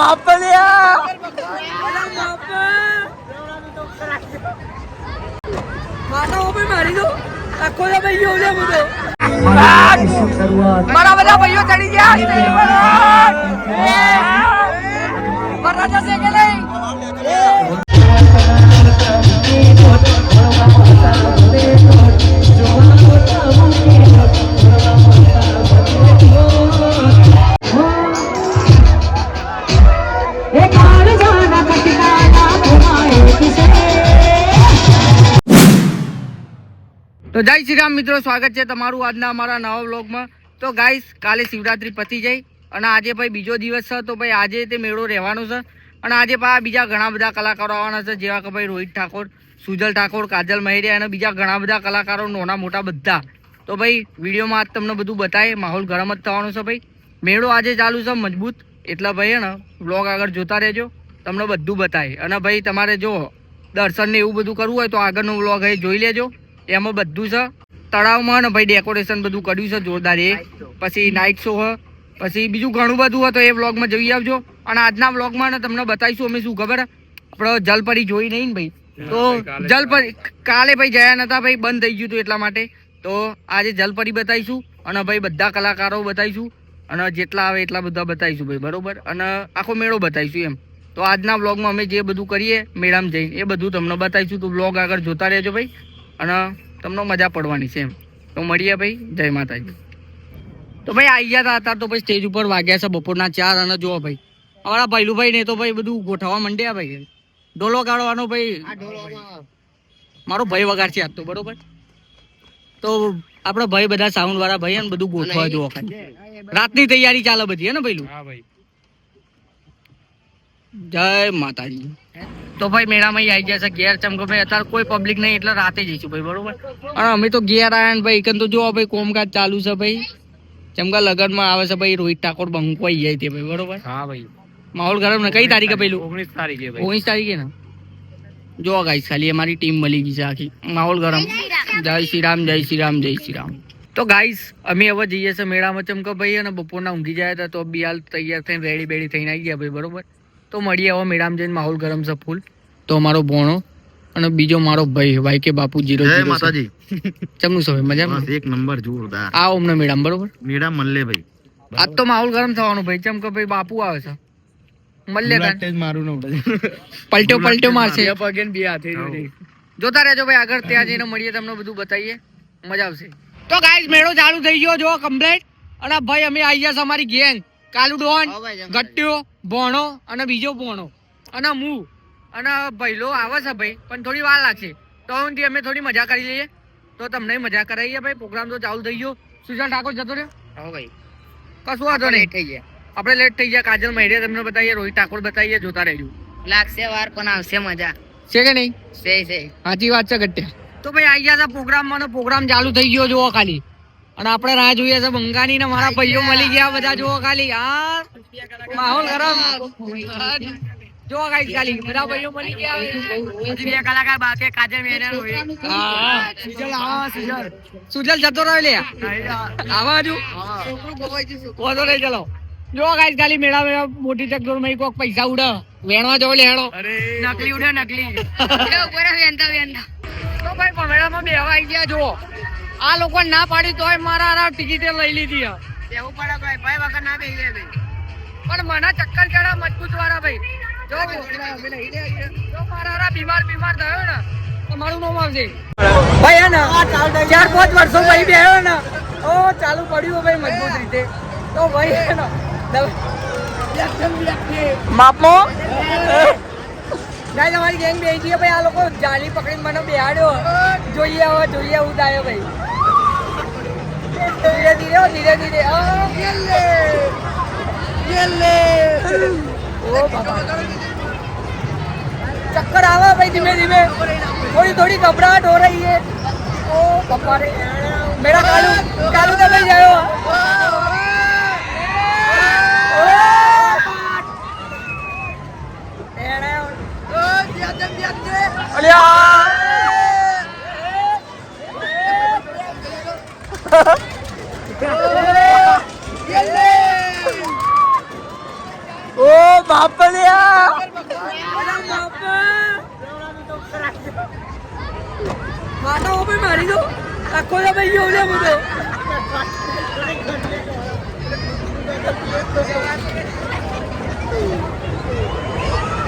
બાપ લ્યા મારી દો આખો ભાઈ ગયો છે બધો મારા બધા ભાઈઓ ચડી ગયા વરરાજા છે કે નહીં તો જય શ્રી રામ મિત્રો, સ્વાગત છે તમારું આજના અમારા નવા વ્લોગમાં. તો ગાઈસ કાલે શિવરાત્રી પતી જઈ અને આજે ભાઈ બીજો દિવસ છે. તો ભાઈ આજે તે મેળો રહેવાનો છે અને આજે ભાઈ બીજા ઘણા બધા કલાકારો આવવાના છે, જેવા કે ભાઈ રોહિત ઠાકોર, સુજલ ઠાકોર, કાજલ મહેરિયા અને બીજા ઘણા બધા કલાકારો, નાના મોટા બધા. તો ભાઈ વિડીયોમાં આજ તમને બધું બતાવે, માહોલ ગરમ જ થવાનો છે. ભાઈ મેળો આજે ચાલુ છે મજબૂત, એટલે ભાઈ ને વ્લોગ આગળ જોતા રહેજો, તમને બધું બતાવે. અને ભાઈ તમારે જો દર્શન ને એવું બધું કરવું હોય તો આગળનો વ્લોગ અહીં જોઈ લેજો, એમાં બધું છે. તળાવમાં ને ભાઈ ડેકોરેશન બધું કર્યું છે જોરદાર. એ પછી નાઇટ શો હોય, પછી બીજું ઘણું બધું હોય, તો એ વ્લોગમાં જોઈ આવજો. અને આજના વ્લોગમાં ને તમને બતાવીશું અમે શું ખબર, આપણે જલપરી જોઈ નહીં ને ભાઈ, તો જલપરી કાલે ભાઈ જયા નતા ભાઈ, બંધ થઈ ગયું હતું એટલા માટે. તો આજે જલપરી બતાવીશું અને ભાઈ બધા કલાકારો બતાવીશું અને જેટલા આવે એટલા બધા બતાવીશું ભાઈ, બરોબર. અને આખો મેળો બતાવીશું એમ. તો આજના વ્લોગમાં અમે જે બધું કરીએ મેળામાં જઈને એ બધું તમને બતાવીશું. તો વ્લોગ આગળ જોતા રહેજો ભાઈ અને તમને મજા પડવાની છે એમ. તો મળીએ ભાઈ, જય માતાજી. તો ભાઈ આવી ગયા હતા તો ભાઈ સ્ટેજ ઉપર વાગ્યા છે બપોરના 4 અને જો ભાઈ અમારા ભૈલુભાઈ ને તો ભાઈ બધું ગોઠવવા માંડ્યા ભાઈ. ઢોલો કાઢવાનો ભાઈ, મારો ભાઈ વગાડ છે આજ તો, બરોબર. તો આપડે ભાઈ બધા સાઉન્ડ વાળા ભાઈ ને બધું ગોઠવા જો રાતની તૈયારી ચાલે બધી, હે ને ભૈલું? જય માતાજી. તો ભાઈ મેળામાં આવી ગયા છે ઘેર, ચમકો ભાઈ અત્યારે કોઈ પબ્લિક નહીં એટલે રાતે જઈશું ભાઈ, બરોબર. અને અમે તો ઘેર આવ્યા ને ભાઈ, તો જો ભાઈ કોમકાજ ચાલુ છે ભાઈ, ચમકા લગનમાં આવે છે ભાઈ. રોહિત ઠાકોર બંકો આવી જાય તે ભાઈ, બરોબર. હા ભાઈ માહોલ ગરમ ને. કઈ તારીખે પેલું? 19 તારીખે. 19 તારીખે ને. જો ગાઈસ ખાલી અમારી ટીમ મળી ગઈ છે આખી, માહોલ ગરમ. જય શ્રી રામ, જય શ્રી રામ, જય શ્રી રામ. તો ગાઈસ અમે હવે જઈએ છીએ મેળામાં ચમકો ભાઈ, અને બપોરના ઊંઘી જાય હતા તો બી હાલ તૈયાર થઈને રેડી બેડી થઈને આવી ગયા ભાઈ, બરોબર. તો મળીએ હવે મેળામાં જઈને, માહોલ ગરમ છે ફૂલ. તો અમારો ભોણો અને બીજો મારો ભાઈ ભાઈ કે બાપુ 00 માતાજી ચમનું સવે મજામાં? એક નંબર જોરદાર. આવો અમને મેળામાં, બરોબર. મેળા મળે ભાઈ, આજ તો માહોલ ગરમ થવાનો ભાઈ. ચમકો ભાઈ બાપુ આવે છે, મળે મારું પલટો પલટો મારશે. જોતા રહેજો ભાઈ આગળ, ત્યાં જઈને મળીએ, તમને બધું બતાવીએ, મજા આવશે. તો ગાઈસ મેળો ચાલુ થઈ ગયો જો કમ્પ્લીટ. અને ભાઈ અમે આવી ગયા છે અમારી ગેંગ, કાલુ ડોન, ગટ્ટીઓ, ભોણો અને બીજો ભોણો અને હું અને ભૈલો આવે છે ભાઈ, પણ થોડી વાર લાગશે. તો અહીંથી અમે થોડી મજા કરી લઈએ, તો તમને મજા કરાવીએ ભાઈ. પ્રોગ્રામ તો ચાલુ થઈ ગયો. સુજલ ઠાકોર જતો રહ્યો? હા ભાઈ, કશું વાંધો નહીં, થઈ ગયા આપણે લેટ થઈ ગયા. કાજલ મહેરિયા તમને બતાવીએ, રોહિત ઠાકોર બતાવીએ, જોતા રહેજો. લાગશે વાર પણ આવશે મજા, છે કે નહીં? છે સાચી વાત છે ગટ્યા. તો ભાઈ આવી ગયા હતા પ્રોગ્રામ ચાલુ થઈ ગયો જોવો ખાલી. અને આપણે રાહ જોઈએ છે બંગાની ને મારા ભાઈઓ મળી ગયા બધા, જોવો ખાલી. હા માહોલ ગરમ જો ગાઈસ, ખાલી બધા ભાઈઓ મળી ગયા. હજી બે કલાકાર બાકી, કાજલ મહેરિયા. હા સુજલ જતો રહ્યો લે, આવા હજુ કોતો નહીં. ચલો જો ગાઈસ ખાલી મેળા મોટી ચકડોળ માં કોક પૈસા ઉડે વેણવા જવો લેડો. નકલી ઉડે નકલી. તો ભાઈ પણ મેળામાં બેવા આવી ગયા. જો આ લોકો ના પાડી તોય મારા ટિકિટે લઈ લીધી. એવું પડે ભાઈ, ભાઈ વગર ના બેહીએ ભાઈ. પણ મને ચક્કર ચડા મજબૂત વાળા ભાઈ. જો મારા બીમાર થયો ને તો મારું નામ આવશે ભાઈ. હે ને 4-5 વર્ષો ભાઈ બેહ્યો ને, ઓ ચાલુ પડ્યું ભાઈ મજબૂત રીતે. તો ભાઈ હે ને માપમાં ગાઈસ અમારી ગેંગ બેહી ગઈ ભાઈ. આ લોકો જાલી પકડીને મને બેહાડ્યો. જોઈએ એવું થાય ભાઈ. ધીરે ધીરે ઓ બાબા ચક્કર આવે ભાઈ, ધીમે ધીમે થોડી घबराहट हो रही है. ओ बाबा रे मेरा कालू तो नहीं जायो. ओ બાપ લ્યા માતા ઓપે મારી દો આખો તો ભાઈ ગયો લે બધો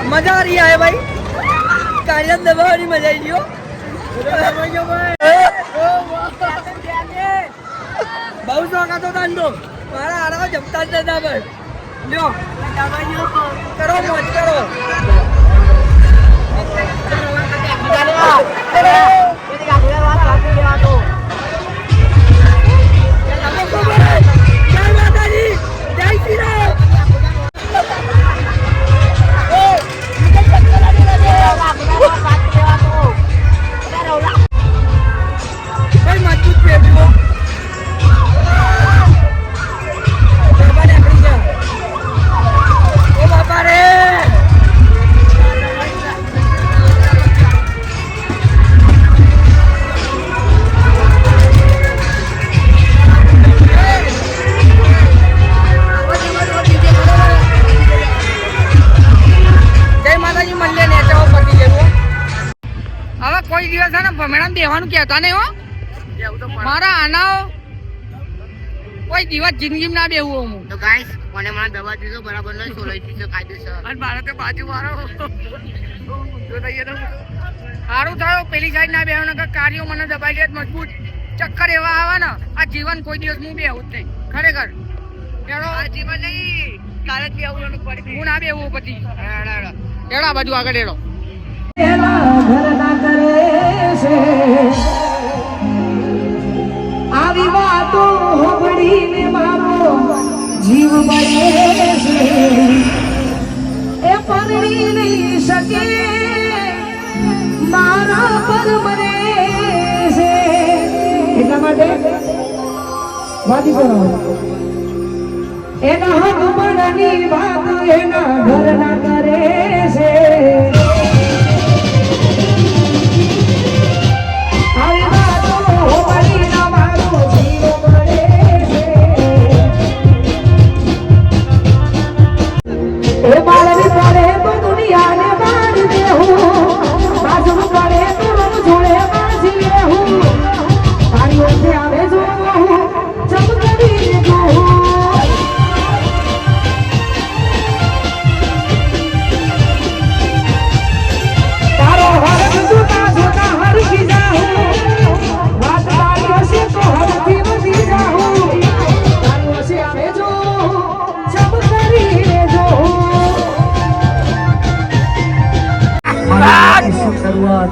મજા આ રહી है भाई કાળિયા દબાવવાની મજા આવી ગયો બહુ શોખ હતો તાંડો મારા આરામ જમતા જ નતા બસ લ્યો કરો મોજ કરો જય માતાજી જય શ્રી રામ મજબૂત છે બાપા રે જય માતાજી મળીએ ને એટલે પતી ગયું હવે કોઈ દિવસ છે ને મેડમ દેવાનું કહેતા નહીં હો મારા આનાઓ કોઈ દિવસ જિંદગીમાં ના બેહું હું તો ગાઈસ મને દવા દીધો બરાબર નહીં સોલાઈ દીધો કાયદેસર અને મારે તો બાજુ મારો જો થઈએ તો સારું થયો પેલી સાઈડ ના બેહો ને કાર્યો મને દબાઈ દે મજબૂત ચક્કર એવા આવે ને આ જીવન કોઈ દિવસ હું બેહું જ નહીં ખરેખર આ જીવન નહીં કાલે જ બેહવું પડી હું ના બેહું પછી એડા બાજુ આગળ એડો આવી વાતો હોબળીને મારો જીવ બળે છે એ પરણી નહીં શકે મારા પર મરે છે એટલા માટે વાદી કરો એના હકમણની વાત એના ઘરના કરે છે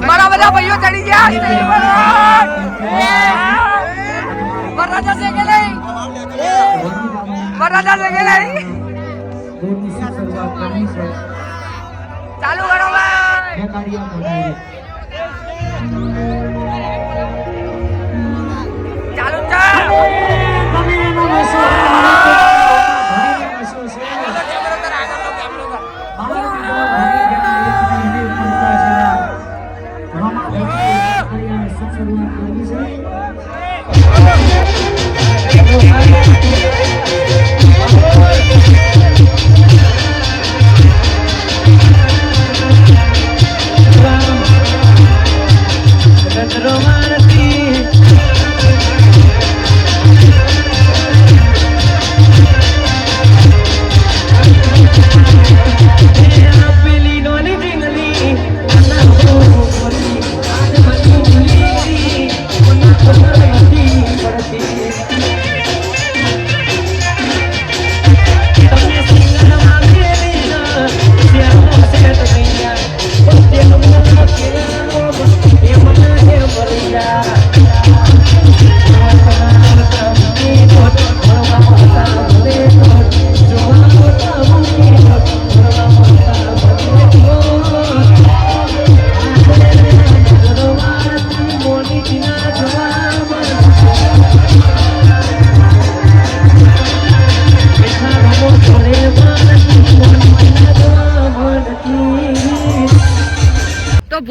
મારા બધા ભાઈઓ ચડી ગયા વરરાજા છે કે નહીં વરરાજા છે કે નહીં ચાલુ કરો ભાઈ ચાલુ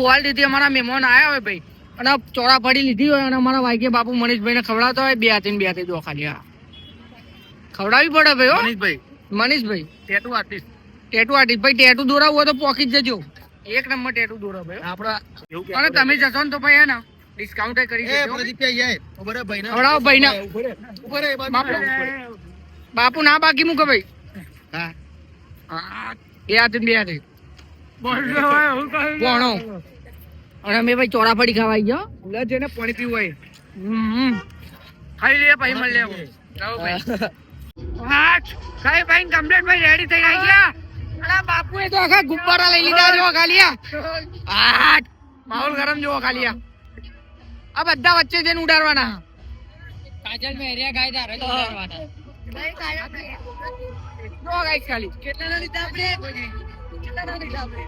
ભોવાલ દીધી અમારા મહેમાન આવ્યા હોય ભાઈ અને ચોળા પડી લીધી હોય અને અમારા વાગ્ય બાપુ મનીષભાઈ ને ખવડાવતા હોય બે હાથી દો ખાલી ખવડાવી પડે ભાઈ મનીષભાઈ ટેટુ આર્ટિસ્ટ ટેટુ આર્ટિસ્ટ ભાઈ ટેટુ દોરાવું હોય તો પોકી જ જજો. એક નંબર ટેટુ દોરાવ ભાઈ આપડા અને તમે જશો ને તો ભાઈ હે ને ડિસ્કાઉન્ટ કરી એ દેજો. પ્રદીપભાઈ જાય બરાબર ભાઈ ના હવડાવો ભાઈને. ઉપર એ બાજુ બાપુ ના બાકી મૂકો ભાઈ. હા હા, બે હાથે ને બે હાથે પોણો. અને અમે ભાઈ ચોરાફળી ખાવા આવી ગયો. લે જેને પાણી પીવું હોય ખાઈ લે ભાઈ મળ લે ખાઈ ભાઈ કમ્પ્લેટ ભાઈ રેડી થઈ આવી ગયા. અલા બાપુ એ તો આખા ગુબ્બારા લઈ લીધા જો ખાલી માહોલ ગરમ જોવો ખાલી આ બધા વચ્ચે જઈને ઉડાડવાના. કાજલ મે એરિયા ગાય દાર ઉડાડવાના. જો ગાઈસ ખાલી કેટલાના લીધા આપણે કેટલાના લીધા આપણે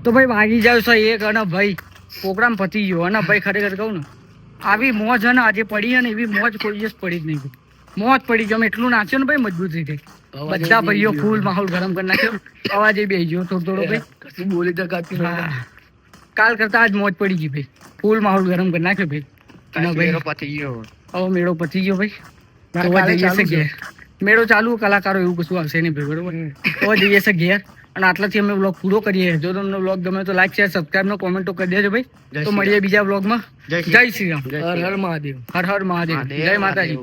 તો ભાઈ વાગી જાવ છો એક. અને ભાઈ પ્રોગ્રામ પતી ગયો. અને ભાઈ ખરેખર કહું ને આવી મોજ ને આજે પડી ને એવી મોજ કોઈ દિવસ પડી જ નહીં. મોજ પડી ગયો. અમે એટલું નાચ્યો ને ભાઈ મજબૂત રીતે. બધા ભાઈઓ ફૂલ માહોલ ગરમ કરી નાખ્યો. અવાજે બેસી ગયો થોડો ભાઈ કશું બોલી તકાતી કાલ કરતા આજ મોજ પડી ગઈ ભાઈ. ફૂલ માહોલ ગરમ કરી નાખ્યો ભાઈ. અને ભાઈ પતી ગયો હવે મેળો પતી ગયો ભાઈ. હવે જઈએ છે ઘેર. મેળો ચાલુ કલાકારો એવું કશું આવશે નહીં ભાઈ બરોબર. હવે જઈએ છે ઘેર. અને આટલાથી અમે વ્લોગ પૂરો કરીએ. જો તમને વ્લોગ ગમે તો લાઈક શેર સબસ્ક્રાઇબ નો કોમેન્ટો કરી દેજો ભાઈ. તો મળીએ બીજા વ્લોગમાં. જય શ્રી રામ. હર હર મહાદેવ. હર હર મહાદેવ. જય માતાજી.